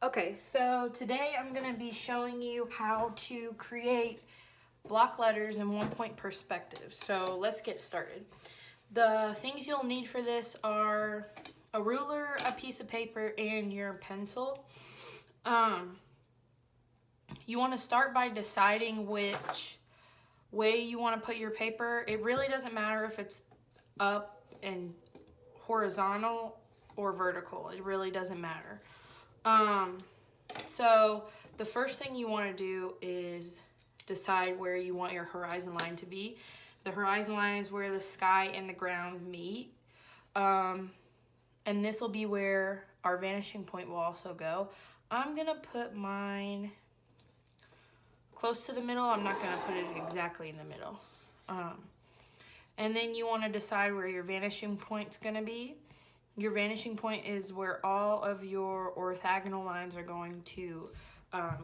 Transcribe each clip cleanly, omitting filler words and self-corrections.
Okay, so today I'm going to be showing you how to create block letters in 1-point perspective. So let's get started. The things you'll need for this are a ruler, a piece of paper, and your pencil. You want to start by deciding which way you want to put your paper. It really doesn't matter if it's up and horizontal or vertical. It really doesn't matter. So the first thing you want to do is decide where you want your horizon line to be. The horizon line is where the sky and the ground meet. And this will be where our vanishing point will also go. I'm gonna put mine close to the middle. I'm not gonna put it exactly in the middle. And then you want to decide where your vanishing point's gonna be. Your vanishing point is where all of your orthogonal lines are going to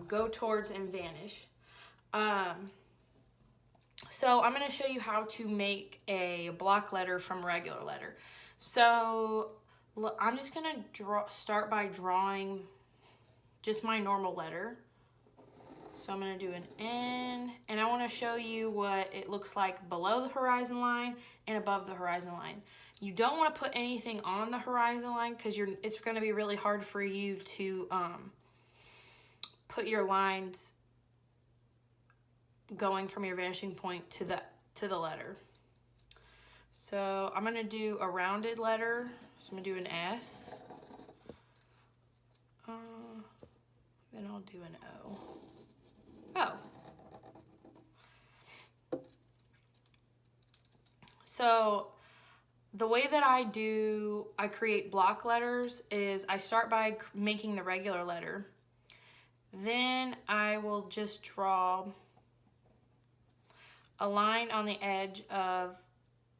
go towards and vanish. So I'm going to show you how to make a block letter from a regular letter. So I'm just going to start by drawing just my normal letter. So I'm going to do an N, and I want to show you what it looks like below the horizon line and above the horizon line. You don't want to put anything on the horizon line because it's going to be really hard for you to put your lines going from your vanishing point to the letter. So I'm going to do a rounded letter. So I'm going to do an S. Then I'll do an O. So the way that I create block letters is I start by making the regular letter. Then I will just draw a line on the edge of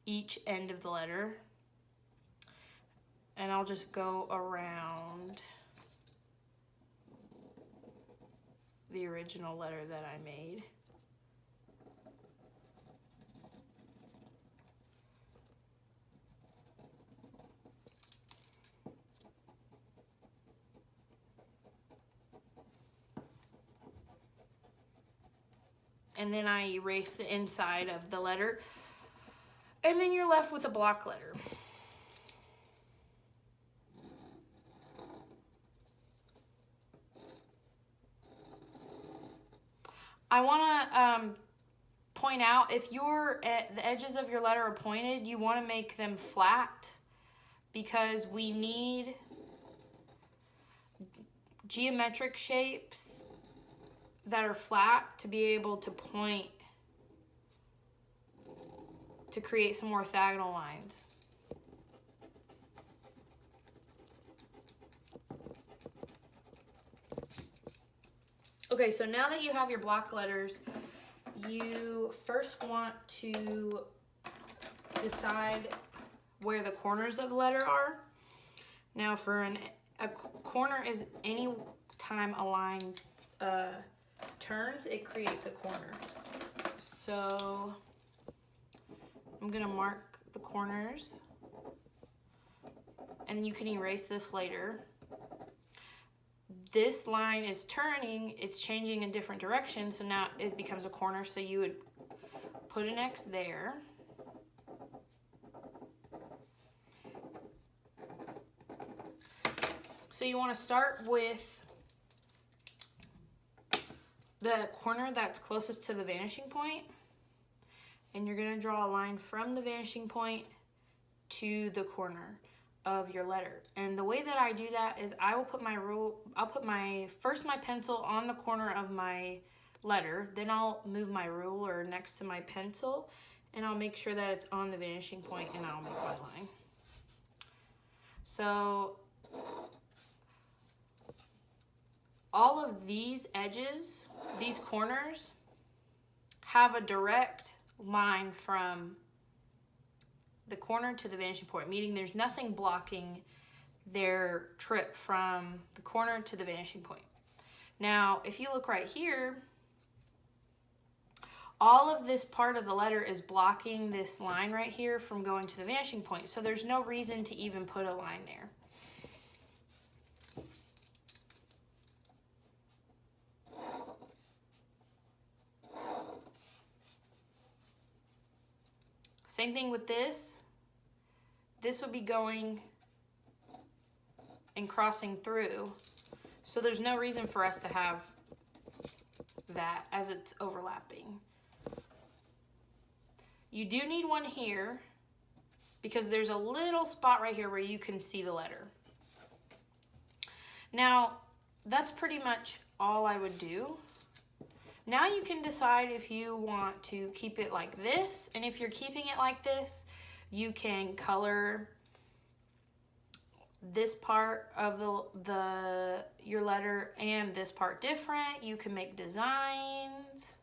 each end of the letter. And I'll just go around the original letter that I made. And then I erase the inside of the letter. And then you're left with a block letter. I want to point out, if the edges of your letter are pointed, you want to make them flat because we need geometric shapes that are flat to be able to point to create some orthogonal lines. Okay, so now that you have your block letters, you first want to decide where the corners of the letter are. Now for a corner is any time a line turns, it creates a corner. So I'm gonna mark the corners, and you can erase this later. This line is turning, it's changing in different directions, so now it becomes a corner, so you would put an X there. So you want to start with the corner that's closest to the vanishing point, and you're going to draw a line from the vanishing point to the corner of your letter. And the way that I do that is I will put first my pencil on the corner of my letter, then I'll move my ruler next to my pencil, and I'll make sure that it's on the vanishing point, and I'll make my line. So all of these edges, these corners, have a direct line from the corner to the vanishing point, meaning there's nothing blocking their trip from the corner to the vanishing point. Now, if you look right here, all of this part of the letter is blocking this line right here from going to the vanishing point, so there's no reason to even put a line there. Same thing with this. This would be going and crossing through. So there's no reason for us to have that as it's overlapping. You do need one here because there's a little spot right here where you can see the letter. Now, that's pretty much all I would do. Now you can decide if you want to keep it like this, and if you're keeping it like this, you can color this part of your letter and this part different. You can make designs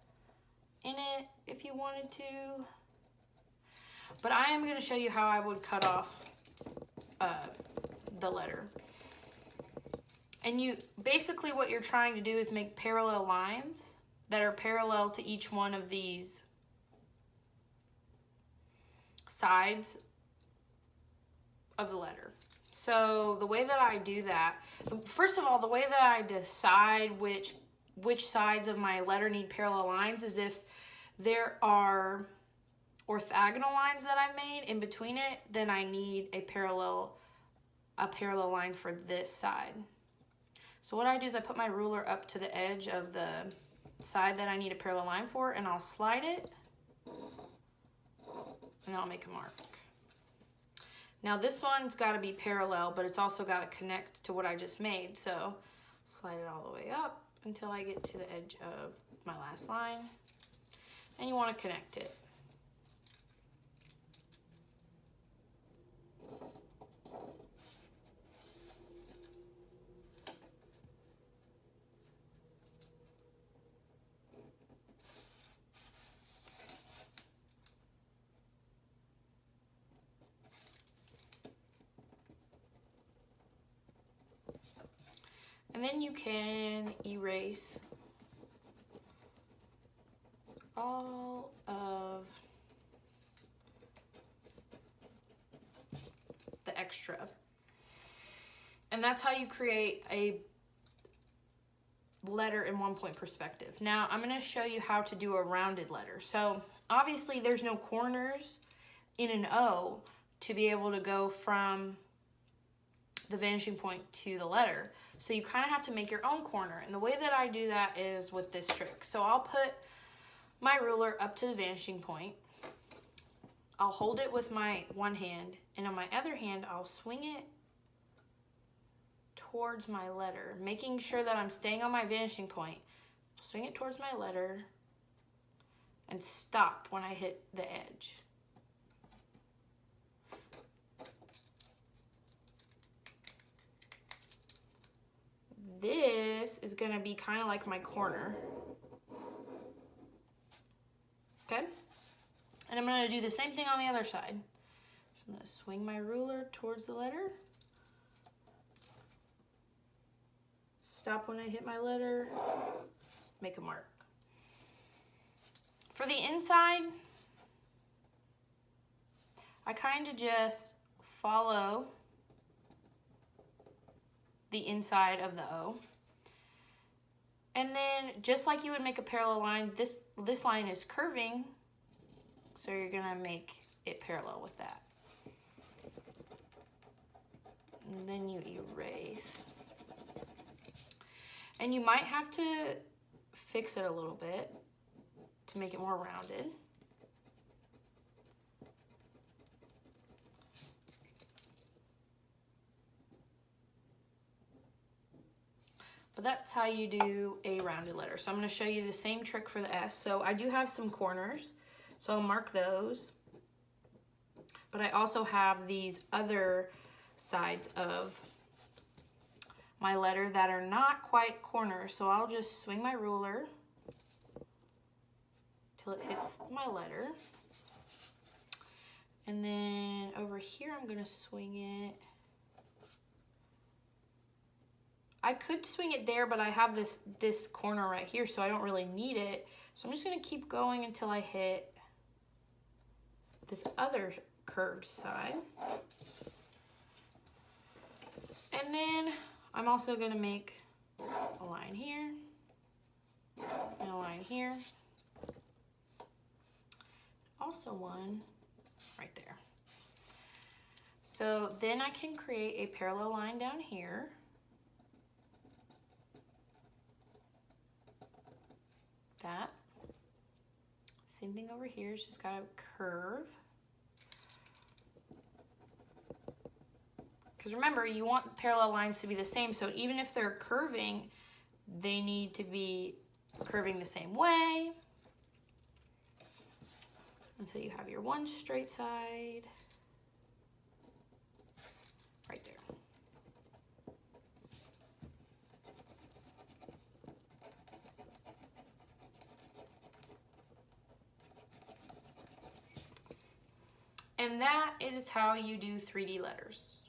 in it if you wanted to. But I am going to show you how I would cut off the letter. And you basically what you're trying to do is make parallel lines that are parallel to each one of these sides of the letter. So the way that I do that, first of all, the way that I decide which sides of my letter need parallel lines is if there are orthogonal lines that I've made in between it, then I need a parallel line for this side. So what I do is I put my ruler up to the edge of the side that I need a parallel line for, and I'll slide it, and I'll make a mark. Now this one's got to be parallel, but it's also got to connect to what I just made. So slide it all the way up until I get to the edge of my last line, and you want to connect it. And then you can erase all of the extra. And that's how you create a letter in 1-point perspective. Now I'm going to show you how to do a rounded letter. So obviously there's no corners in an O to be able to go from the vanishing point to the letter. So you kind of have to make your own corner. And the way that I do that is with this trick. So I'll put my ruler up to the vanishing point. I'll hold it with my one hand, and on my other hand, I'll swing it towards my letter, making sure that I'm staying on my vanishing point. I'll swing it towards my letter and stop when I hit the edge. This is going to be kind of like my corner. Okay? And I'm going to do the same thing on the other side. So I'm going to swing my ruler towards the letter. Stop when I hit my letter. Make a mark. For the inside, I kind of just follow the inside of the O. And then just like you would make a parallel line, this line is curving, so you're gonna make it parallel with that. And then you erase. And you might have to fix it a little bit to make it more rounded. But that's how you do a rounded letter. So I'm going to show you the same trick for the S. So I do have some corners, so I'll mark those. But I also have these other sides of my letter that are not quite corners. So I'll just swing my ruler till it hits my letter. And then over here, I'm going to swing it. I could swing it there, but I have this corner right here, so I don't really need it. So I'm just going to keep going until I hit this other curved side. And then I'm also going to make a line here and a line here. Also one right there. So then I can create a parallel line down here. That. Same thing over here, it's just got a curve. Because remember, you want parallel lines to be the same, so even if they're curving, they need to be curving the same way until you have your one straight side right there. And that is how you do 3D letters.